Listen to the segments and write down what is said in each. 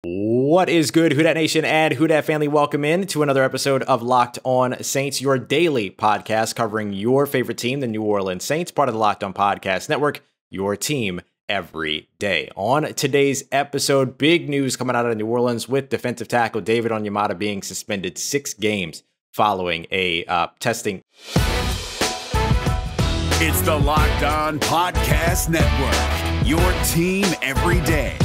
What is good, Who Dat Nation and Who Dat family? Welcome in to another episode of Locked On Saints, your daily podcast covering your favorite team, the New Orleans Saints, part of the Locked On Podcast Network, your team every day. On today's episode, big news coming out of New Orleans with defensive tackle David Onyemata being suspended 6 games following a testing. It's the Locked On Podcast Network, your team every day.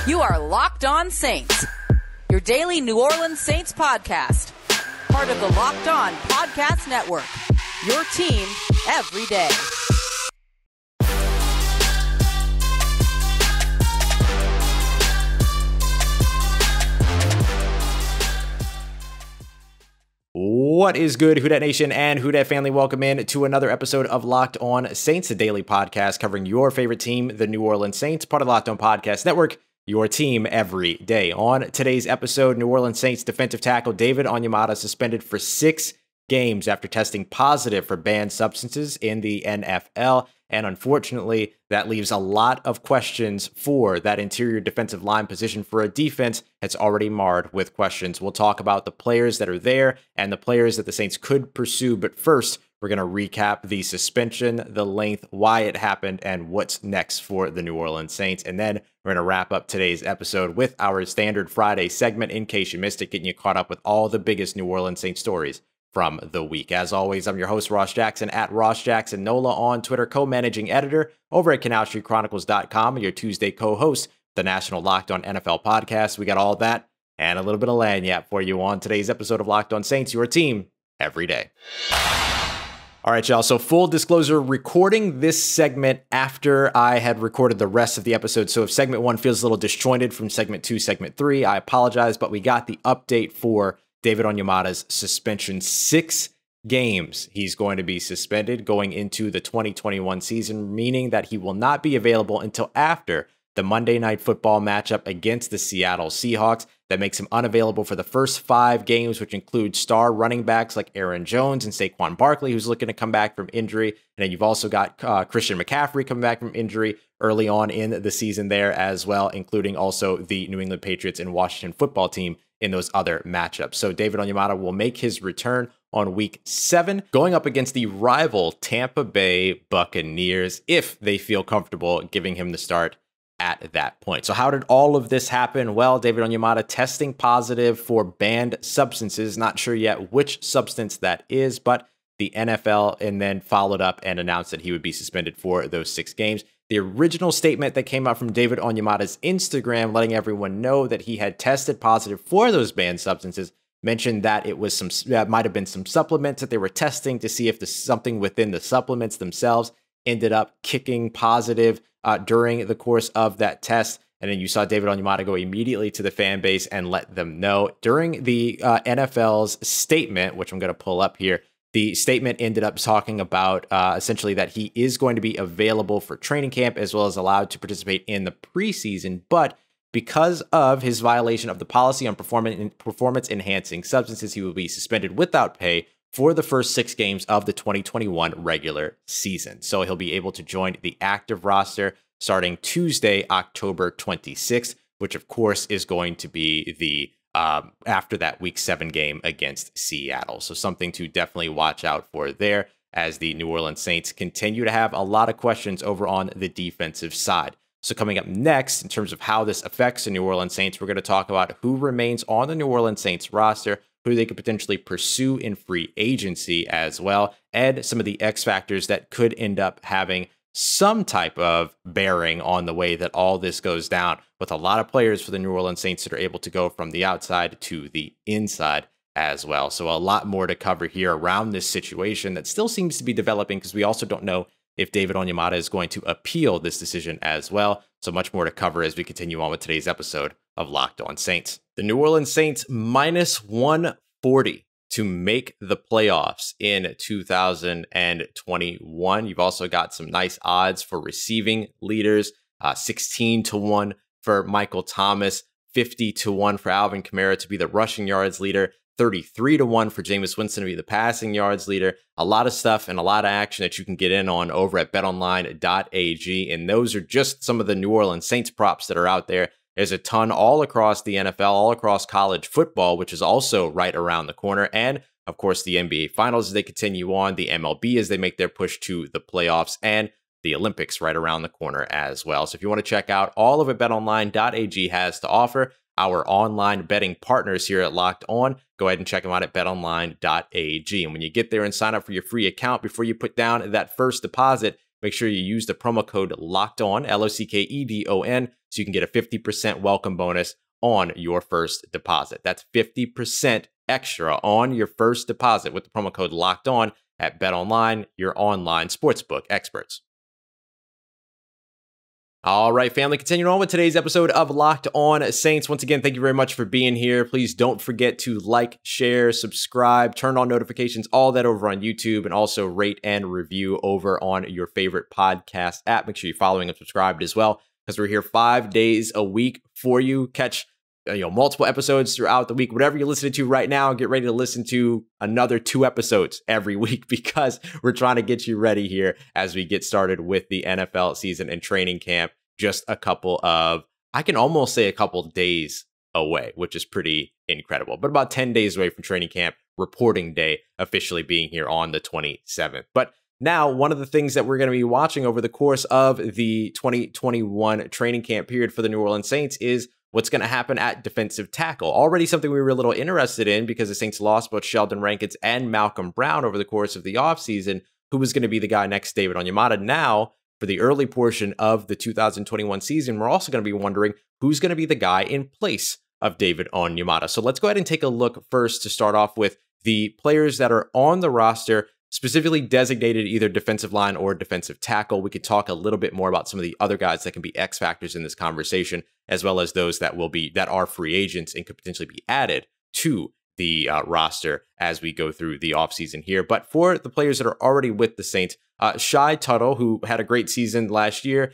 You are Locked On Saints, your daily New Orleans Saints podcast. Part of the Locked On Podcast Network, your team every day. What is good, Who Dat Nation and Who Dat family? Welcome in to another episode of Locked On Saints, a daily podcast covering your favorite team, the New Orleans Saints, part of the Locked On Podcast Network, your team every day. On today's episode, New Orleans Saints defensive tackle David Onyemata suspended for 6 games after testing positive for banned substances in the NFL. And unfortunately, that leaves a lot of questions for that interior defensive line position for a defense that's already marred with questions. We'll talk about the players that are there and the players that the Saints could pursue. But first, we're going to recap the suspension, the length, why it happened, and what's next for the New Orleans Saints. And then we're going to wrap up today's episode with our standard Friday segment, in case you missed it, getting you caught up with all the biggest New Orleans Saints stories from the week. As always, I'm your host, Ross Jackson, at Ross Jackson Nola on Twitter, co-managing editor over at CanalStreetChronicles.com, and your Tuesday co-host, the National Locked On NFL podcast. We got all that and a little bit of lagniappe for you on today's episode of Locked On Saints, your team every day. All right, y'all. So full disclosure, recording this segment after I had recorded the rest of the episode. So if segment 1 feels a little disjointed from segment 2, segment 3, I apologize, but we got the update for David Onyemata's suspension. 6 games he's going to be suspended going into the 2021 season, meaning that he will not be available until after the Monday Night Football matchup against the Seattle Seahawks. That makes him unavailable for the first 5 games, which include star running backs like Aaron Jones and Saquon Barkley, who's looking to come back from injury. And then you've also got Christian McCaffrey coming back from injury early on in the season there as well, including also the New England Patriots and Washington football team in those other matchups. So David Onyemata will make his return on week 7, going up against the rival Tampa Bay Buccaneers, if they feel comfortable giving him the start at that point. So how did all of this happen? Well, David Onyemata testing positive for banned substances. Not sure yet which substance that is, but the NFL and then followed up and announced that he would be suspended for those 6 games. The original statement that came out from David Onyemata's Instagram, letting everyone know that he had tested positive for those banned substances, mentioned that it was might have been some supplements that they were testing to see if something within the supplements themselves ended up kicking positive during the course of that test. And then you saw David Onyemata go immediately to the fan base and let them know. During the NFL's statement, which I'm going to pull up here, the statement ended up talking about essentially that he is going to be available for training camp as well as allowed to participate in the preseason. But because of his violation of the policy on performance-enhancing substances, he will be suspended without pay for the first 6 games of the 2021 regular season. So he'll be able to join the active roster starting Tuesday, October 26th, which of course is going to be the after that week 7 game against Seattle. So something to definitely watch out for there as the New Orleans Saints continue to have a lot of questions over on the defensive side. So coming up next, in terms of how this affects the New Orleans Saints, we're going to talk about who remains on the New Orleans Saints roster, who they could potentially pursue in free agency as well, and some of the X factors that could end up having some type of bearing on the way that all this goes down, with a lot of players for the New Orleans Saints that are able to go from the outside to the inside as well. So a lot more to cover here around this situation that still seems to be developing, because we also don't know if David Onyemata is going to appeal this decision as well. So much more to cover as we continue on with today's episode of Locked On Saints. The New Orleans Saints minus 140 to make the playoffs in 2021. You've also got some nice odds for receiving leaders, 16-1 for Michael Thomas, 50-1 for Alvin Kamara to be the rushing yards leader, 33-1 for Jameis Winston to be the passing yards leader. A lot of stuff and a lot of action that you can get in on over at BetOnline.ag. And those are just some of the New Orleans Saints props that are out there. There's a ton all across the NFL, all across college football, which is also right around the corner. And of course, the NBA Finals as they continue on, the MLB as they make their push to the playoffs, and the Olympics right around the corner as well. So if you want to check out all of it BetOnline.ag has to offer, our online betting partners here at Locked On, go ahead and check them out at betonline.ag. And when you get there and sign up for your free account, before you put down that first deposit, make sure you use the promo code Locked On, LOCKEDON, so you can get a 50% welcome bonus on your first deposit. That's 50% extra on your first deposit with the promo code Locked On at BetOnline, your online sportsbook experts. All right, family, continuing on with today's episode of Locked On Saints. Once again, thank you very much for being here. Please don't forget to like, share, subscribe, turn on notifications, all that over on YouTube, and also rate and review over on your favorite podcast app. Make sure you're following and subscribed as well, because we're here 5 days a week for you. Catch multiple episodes throughout the week. Whatever you're listening to right now, get ready to listen to another 2 episodes every week, because we're trying to get you ready here as we get started with the NFL season and training camp. Just a couple of, I can almost say a couple days away, which is pretty incredible. But about 10 days away from training camp reporting day officially being here on the 27th. But now, one of the things that we're going to be watching over the course of the 2021 training camp period for the New Orleans Saints is what's going to happen at defensive tackle. Already something we were a little interested in, because the Saints lost both Sheldon Rankins and Malcolm Brown over the course of the offseason. Who was going to be the guy next to David Onyemata? Now, for the early portion of the 2021 season, we're also going to be wondering who's going to be the guy in place of David Onyemata. So let's go ahead and take a look first to start off with the players that are on the roster, specifically designated either defensive line or defensive tackle. We could talk a little bit more about some of the other guys that can be X factors in this conversation, as well as those that are free agents and could potentially be added to the roster as we go through the offseason here. But for the players that are already with the Saints, Shy Tuttle, who had a great season last year,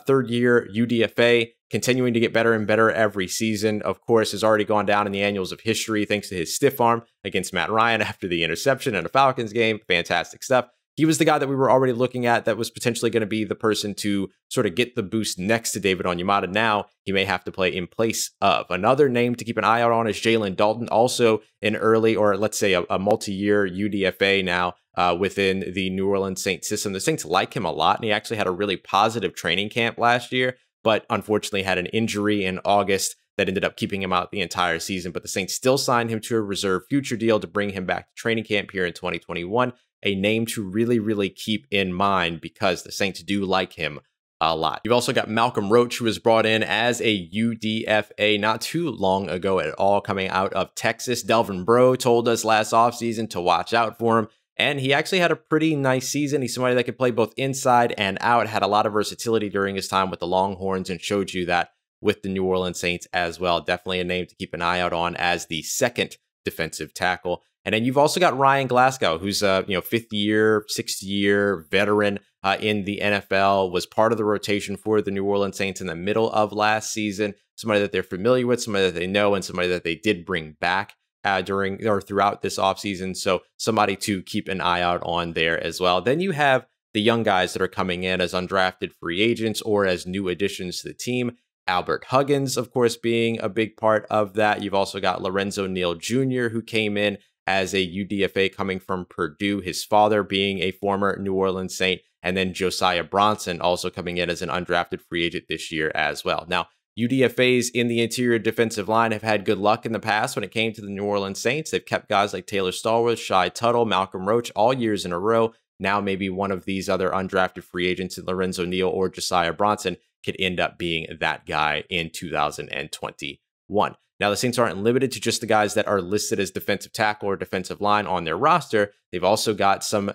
third year UDFA, continuing to get better and better every season, of course, has already gone down in the annals of history thanks to his stiff arm against Matt Ryan after the interception in a Falcons game. Fantastic stuff. He was the guy that we were already looking at that was potentially going to be the person to sort of get the boost next to David Onyemata. Now he may have to play in place of. Another name to keep an eye out on is Jalen Dalton, also an early, or let's say a multi-year UDFA now within the New Orleans Saints system. The Saints like him a lot, and he actually had a really positive training camp last year, but unfortunately had an injury in August that ended up keeping him out the entire season. But the Saints still signed him to a reserve future deal to bring him back to training camp here in 2021. A name to really, really keep in mind, because the Saints do like him a lot. You've also got Malcolm Roach, who was brought in as a UDFA not too long ago at all, coming out of Texas. Delvin Breaux told us last offseason to watch out for him, and he actually had a pretty nice season. He's somebody that could play both inside and out, had a lot of versatility during his time with the Longhorns, and showed you that with the New Orleans Saints as well. Definitely a name to keep an eye out on as the second defensive tackle. And then you've also got Ryan Glasgow, who's a 5th year, 6th year veteran in the NFL, was part of the rotation for the New Orleans Saints in the middle of last season. Somebody that they're familiar with, somebody that they know, and somebody that they did bring back during or throughout this offseason. So somebody to keep an eye out on there as well. Then you have the young guys that are coming in as undrafted free agents or as new additions to the team. Albert Huggins, of course, being a big part of that. You've also got Lorenzo Neal Jr., who came in as a UDFA coming from Purdue, his father being a former New Orleans Saint, and then Josiah Bronson also coming in as an undrafted free agent this year as well. Now, UDFAs in the interior defensive line have had good luck in the past when it came to the New Orleans Saints. They've kept guys like Taylor Stallworth, Shy Tuttle, Malcolm Roach all years in a row. Now maybe one of these other undrafted free agents, Lorenzo Neal or Josiah Bronson, could end up being that guy in 2021. Now, the Saints aren't limited to just the guys that are listed as defensive tackle or defensive line on their roster. They've also got some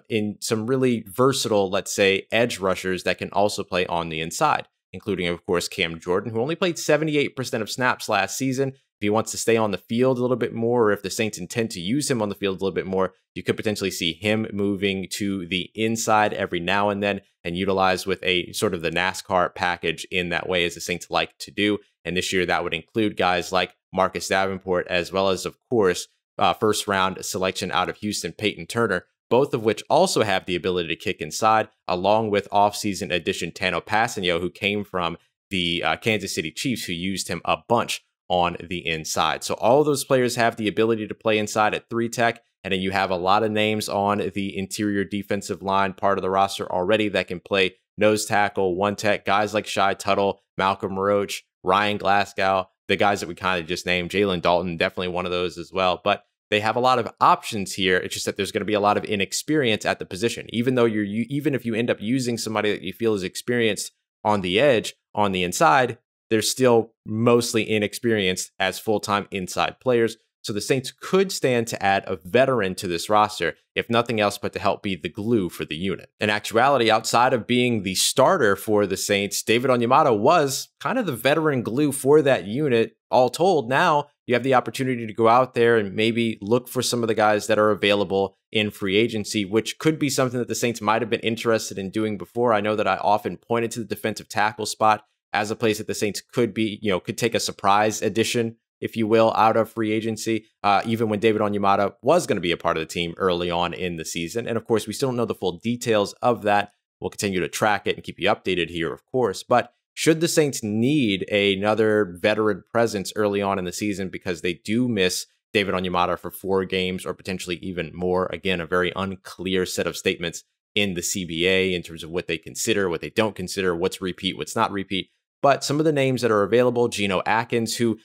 really versatile, let's say, edge rushers that can also play on the inside, including, of course, Cam Jordan, who only played 78% of snaps last season. If he wants to stay on the field a little bit more, or if the Saints intend to use him on the field a little bit more, you could potentially see him moving to the inside every now and then and utilize with a sort of the NASCAR package in that way, as the Saints like to do. And this year, that would include guys like Marcus Davenport, as well as, of course, first round selection out of Houston, Peyton Turner, both of which also have the ability to kick inside, along with offseason addition Tano Passanio, who came from the Kansas City Chiefs, who used him a bunch on the inside. So all of those players have the ability to play inside at 3 tech. And then you have a lot of names on the interior defensive line part of the roster already that can play nose tackle, 1 tech, guys like Shai Tuttle, Malcolm Roach, Ryan Glasgow, the guys that we kind of just named, Jalen Dalton, definitely one of those as well. But they have a lot of options here. It's just that there's going to be a lot of inexperience at the position. Even though even if you end up using somebody that you feel is experienced on the edge, on the inside, they're still mostly inexperienced as full-time inside players. So the Saints could stand to add a veteran to this roster, if nothing else but to help be the glue for the unit. In actuality, outside of being the starter for the Saints, David Onyemata was kind of the veteran glue for that unit. All told, now you have the opportunity to go out there and maybe look for some of the guys that are available in free agency, which could be something that the Saints might have been interested in doing before. I know that I often pointed to the defensive tackle spot as a place that the Saints could be, could take a surprise addition, if you will, out of free agency, even when David Onyemata was going to be a part of the team early on in the season. And of course, we still don't know the full details of that. We'll continue to track it and keep you updated here, of course. But should the Saints need another veteran presence early on in the season because they do miss David Onyemata for 4 games or potentially even more, again, a very unclear set of statements in the CBA in terms of what they consider, what they don't consider, what's repeat, what's not repeat. But some of the names that are available, Geno Atkins, who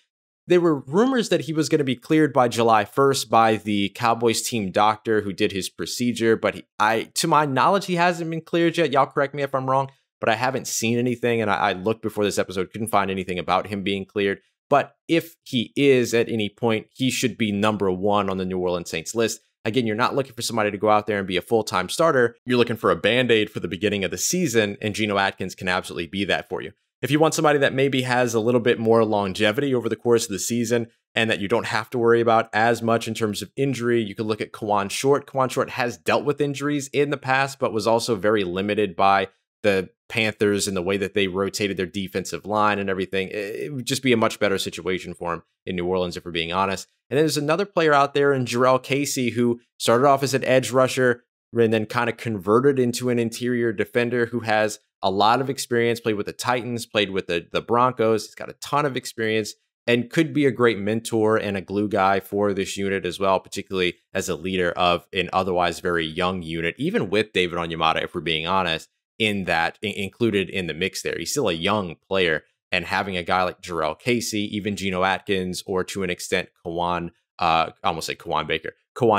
there were rumors that he was going to be cleared by July 1st by the Cowboys team doctor who did his procedure. But to my knowledge, he hasn't been cleared yet. Y'all correct me if I'm wrong, but I haven't seen anything. And I looked before this episode, couldn't find anything about him being cleared. But if he is at any point, he should be number 1 on the New Orleans Saints list. Again, you're not looking for somebody to go out there and be a full-time starter. You're looking for a Band-Aid for the beginning of the season, and Geno Atkins can absolutely be that for you. If you want somebody that maybe has a little bit more longevity over the course of the season and that you don't have to worry about as much in terms of injury, you could look at Kawan Short. Kawan Short has dealt with injuries in the past, but was also very limited by the Panthers and the way that they rotated their defensive line and everything. It would just be a much better situation for him in New Orleans, if we're being honest. And then there's another player out there in Jarrell Casey who started off as an edge rusher and then kind of converted into an interior defender who has a lot of experience, played with the Titans, played with the Broncos. He's got a ton of experience and could be a great mentor and a glue guy for this unit as well, particularly as a leader of an otherwise very young unit, even with David Onyemata, if we're being honest, included in the mix there. He's still a young player, and having a guy like Jarrell Casey, even Geno Atkins, or to an extent Kawan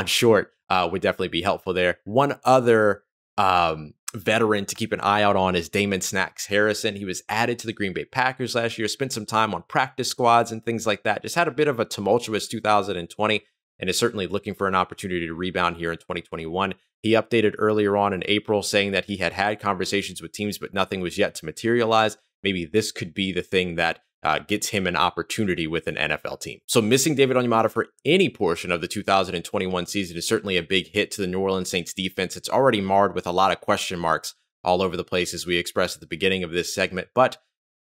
Short would definitely be helpful there. One other veteran to keep an eye out on is Damon Snacks Harrison. He was added to the Green Bay Packers last year, spent some time on practice squads and things like that. Just had a bit of a tumultuous 2020 and is certainly looking for an opportunity to rebound here in 2021. He updated earlier on in April saying that he had conversations with teams, but nothing was yet to materialize. Maybe this could be the thing that gets him an opportunity with an NFL team. So missing David Onyemata for any portion of the 2021 season is certainly a big hit to the New Orleans Saints defense. It's already marred with a lot of question marks all over the place, as we expressed at the beginning of this segment, but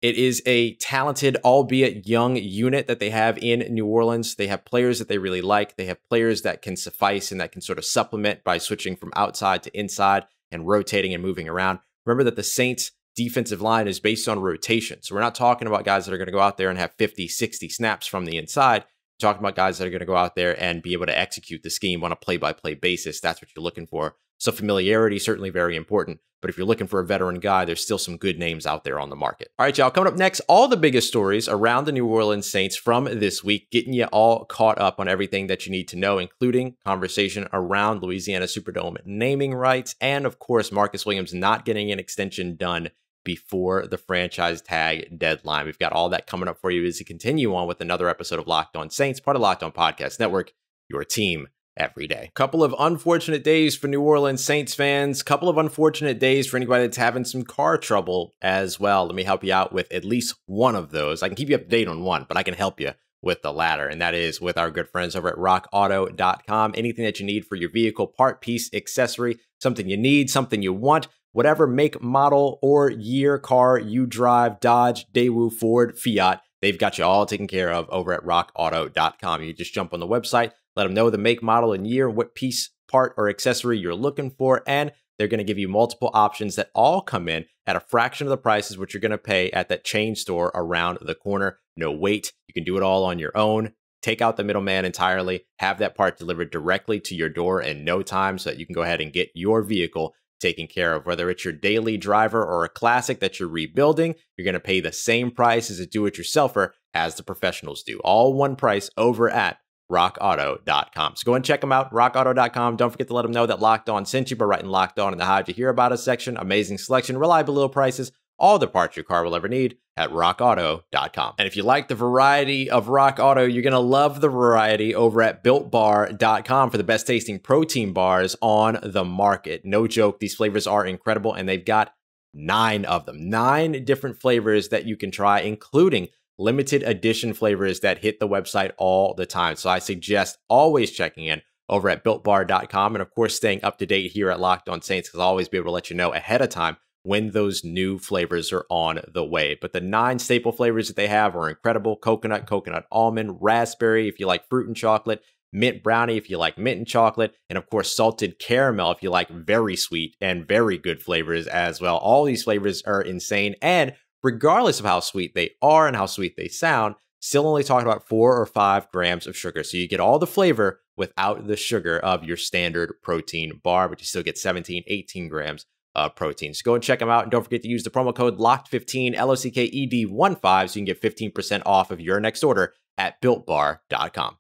it is a talented, albeit young unit that they have in New Orleans. They have players that they really like. They have players that can suffice and that can sort of supplement by switching from outside to inside and rotating and moving around. Remember that the Saints defensive line is based on rotation. So we're not talking about guys that are going to go out there and have 50, 60 snaps from the inside. We're talking about guys that are going to go out there and be able to execute the scheme on a play-by-play basis. That's what you're looking for. So familiarity is certainly very important. But if you're looking for a veteran guy, there's still some good names out there on the market. All right, y'all, coming up next, all the biggest stories around the New Orleans Saints from this week, getting you all caught up on everything that you need to know, including conversation around Louisiana Superdome naming rights, and of course, Marcus Williams not getting an extension done before the franchise tag deadline. We've got all that coming up for you as we continue on with another episode of Locked On Saints, part of Locked On Podcast Network, your team every day. Couple of unfortunate days for New Orleans Saints fans. Couple of unfortunate days for anybody that's having some car trouble as well. Let me help you out with at least one of those. I can keep you up to date on one, but I can help you with the latter, and that is with our good friends over at rockauto.com. Anything that you need for your vehicle, part, piece, accessory, something you need, something you want, whatever make, model, or year car you drive, Dodge, Daewoo, Ford, Fiat, they've got you all taken care of over at rockauto.com. You just jump on the website, let them know the make, model, and year, what piece, part, or accessory you're looking for, and they're going to give you multiple options that all come in at a fraction of the prices what you're going to pay at that chain store around the corner. No wait. You can do it all on your own. Take out the middleman entirely. Have that part delivered directly to your door in no time so that you can go ahead and get your vehicle taken care of. Whether it's your daily driver or a classic that you're rebuilding, you're going to pay the same price as a do-it-yourselfer as the professionals do. All one price over at rockauto.com. So go and check them out, rockauto.com. Don't forget to let them know that Locked On sent you by writing Locked On in the How'd You Hear About Us section. Amazing selection, reliable low prices, all the parts your car will ever need at rockauto.com. And if you like the variety of Rock Auto, you're going to love the variety over at builtbar.com for the best tasting protein bars on the market. No joke, these flavors are incredible, and they've got 9 of them. 9 different flavors that you can try, including limited edition flavors that hit the website all the time. So I suggest always checking in over at builtbar.com, and of course staying up to date here at Locked On Saints, because I'll always be able to let you know ahead of time when those new flavors are on the way. But the 9 staple flavors that they have are incredible: coconut, coconut almond, raspberry if you like fruit and chocolate, mint brownie if you like mint and chocolate, and of course salted caramel if you like very sweet and very good flavors as well. All these flavors are insane, and regardless of how sweet they are and how sweet they sound, still only talking about 4 or 5 grams of sugar. So you get all the flavor without the sugar of your standard protein bar, but you still get 17, 18 grams of protein. So go and check them out. And don't forget to use the promo code LOCKED15, LOCKED15, so you can get 15% off of your next order at builtbar.com.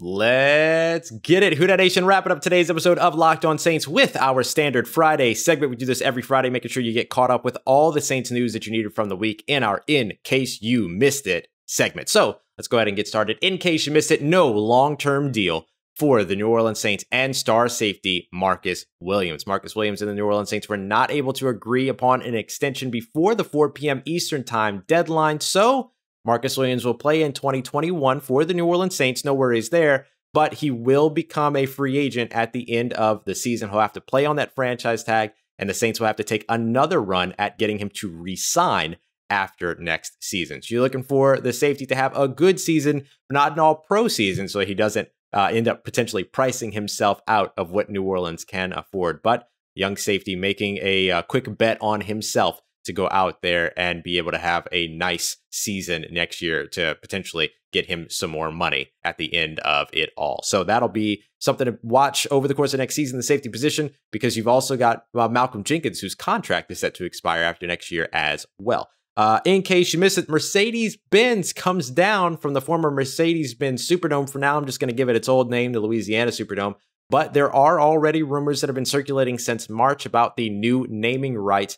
Let's get it. Who Dat Nation, wrapping up today's episode of Locked On Saints with our standard Friday segment. We do this every Friday, making sure you get caught up with all the Saints news that you needed from the week in our In Case You Missed It segment. So let's go ahead and get started. In case you missed it, no long-term deal for the New Orleans Saints and star safety Marcus Williams. Marcus Williams and the New Orleans Saints were not able to agree upon an extension before the 4 p.m. Eastern time deadline. So Marcus Williams will play in 2021 for the New Orleans Saints. No worries there, but he will become a free agent at the end of the season. He'll have to play on that franchise tag, and the Saints will have to take another run at getting him to re-sign after next season. So you're looking for the safety to have a good season, not an all-pro season, so he doesn't end up potentially pricing himself out of what New Orleans can afford. But young safety making a quick bet on himself to go out there and be able to have a nice season next year to potentially get him some more money at the end of it all. So that'll be something to watch over the course of next season, the safety position, because you've also got Malcolm Jenkins, whose contract is set to expire after next year as well. In case you missed it, Mercedes-Benz comes down from the former Mercedes-Benz Superdome. For now, I'm just going to give it its old name, the Louisiana Superdome. But there are already rumors that have been circulating since March about the new naming rights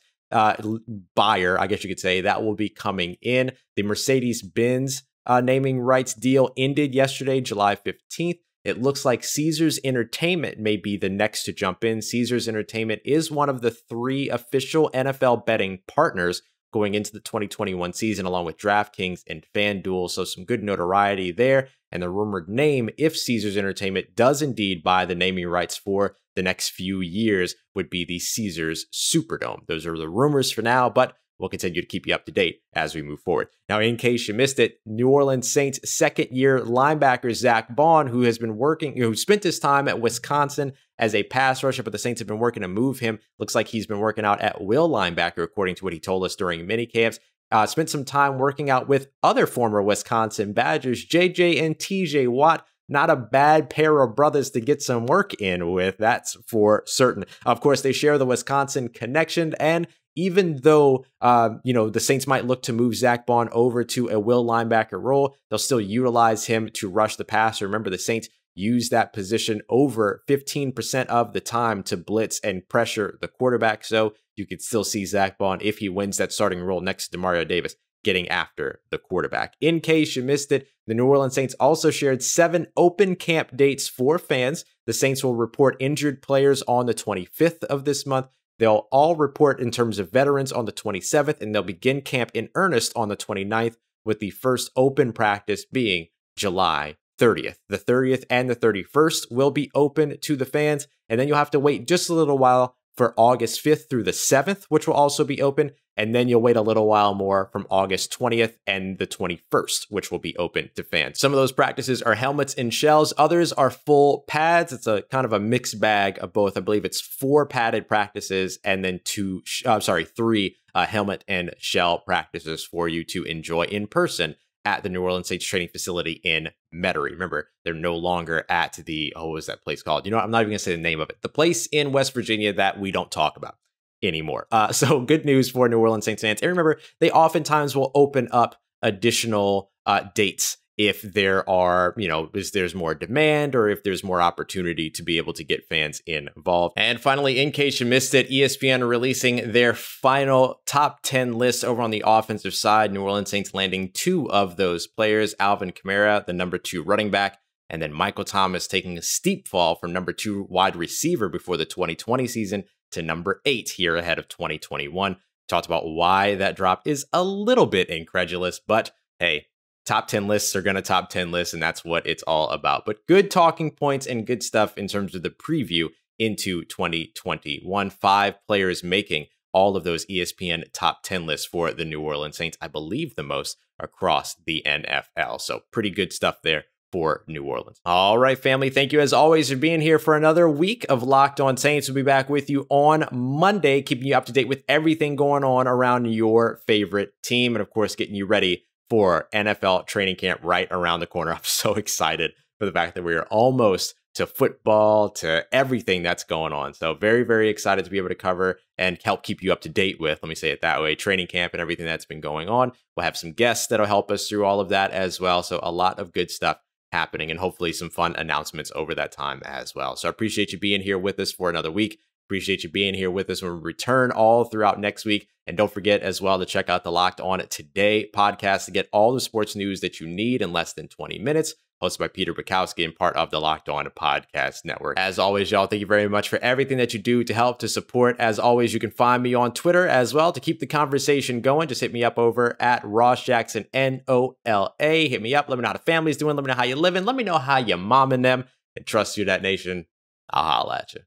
buyer, I guess you could say, that will be coming in. The Mercedes-Benz naming rights deal ended yesterday, July 15th. It looks like Caesars Entertainment may be the next to jump in. Caesars Entertainment is one of the 3 official NFL betting partners going into the 2021 season, along with DraftKings and FanDuel. So some good notoriety there. And the rumored name, if Caesars Entertainment does indeed buy the naming rights for the next few years, would be the Caesars Superdome. Those are the rumors for now, but we'll continue to keep you up to date as we move forward. Now, in case you missed it, New Orleans Saints second-year linebacker Zack Baun, who spent his time at Wisconsin as a pass rusher, but the Saints have been working to move him. Looks like he's been working out at will linebacker, according to what he told us during minicamps. Spent some time working out with other former Wisconsin Badgers, JJ and TJ Watt. Not a bad pair of brothers to get some work in with, that's for certain. Of course, they share the Wisconsin connection, and even though, the Saints might look to move Zack Baun over to a will linebacker role, they'll still utilize him to rush the passer. Remember, the Saints use that position over 15% of the time to blitz and pressure the quarterback. So you could still see Zack Baun, if he wins that starting role next to Demario Davis, getting after the quarterback. In case you missed it, the New Orleans Saints also shared 7 open camp dates for fans. The Saints will report injured players on the 25th of this month. They'll all report in terms of veterans on the 27th, and they'll begin camp in earnest on the 29th, with the first open practice being July 30th. The 30th and the 31st will be open to the fans, and then you'll have to wait just a little while for August 5th through the 7th, which will also be open. And then you'll wait a little while more from August 20th and the 21st, which will be open to fans. Some of those practices are helmets and shells. Others are full pads. It's a kind of a mixed bag of both. I believe it's 4 padded practices and then 3 helmet and shell practices for you to enjoy in person at the New Orleans Saints training facility in Metairie. Remember, they're no longer at the, what was that place called? You know what? I'm not even going to say the name of it. The place in West Virginia that we don't talk about anymore. So good news for New Orleans Saints fans. And remember, they oftentimes will open up additional dates if there are, if there's more demand or if there's more opportunity to be able to get fans involved. And finally, in case you missed it, ESPN releasing their final top 10 list over on the offensive side. New Orleans Saints landing 2 of those players, Alvin Kamara, the number 2 running back, and then Michael Thomas taking a steep fall from number 2 wide receiver before the 2020 season to number 8 here ahead of 2021. Talked about why that drop is a little bit incredulous, but hey, top 10 lists are going to top 10 lists, and that's what it's all about. But good talking points and good stuff in terms of the preview into 2021. 5 players making all of those ESPN top 10 lists for the New Orleans Saints. I believe the most across the NFL. So pretty good stuff there for New Orleans. All right, family. Thank you as always for being here for another week of Locked On Saints. We'll be back with you on Monday, keeping you up to date with everything going on around your favorite team. And of course, getting you ready for NFL training camp right around the corner. I'm so excited for the fact that we are almost to football, to everything that's going on. So very, very excited to be able to cover and help keep you up to date with, let me say it that way, training camp and everything that's been going on. We'll have some guests that'll help us through all of that as well. So a lot of good stuff happening and hopefully some fun announcements over that time as well. So I appreciate you being here with us for another week. Appreciate you being here with us when we return all throughout next week. And don't forget as well to check out the Locked On Today podcast to get all the sports news that you need in less than 20 minutes. Hosted by Peter Bukowski and part of the Locked On Podcast Network. As always, y'all, thank you very much for everything that you do to help, to support. As always, you can find me on Twitter as well to keep the conversation going. Just hit me up over at Ross Jackson, NOLA. Hit me up. Let me know how the family's doing. Let me know how you're living. Let me know how your mom and them. And trust you, that nation. I'll holla at you.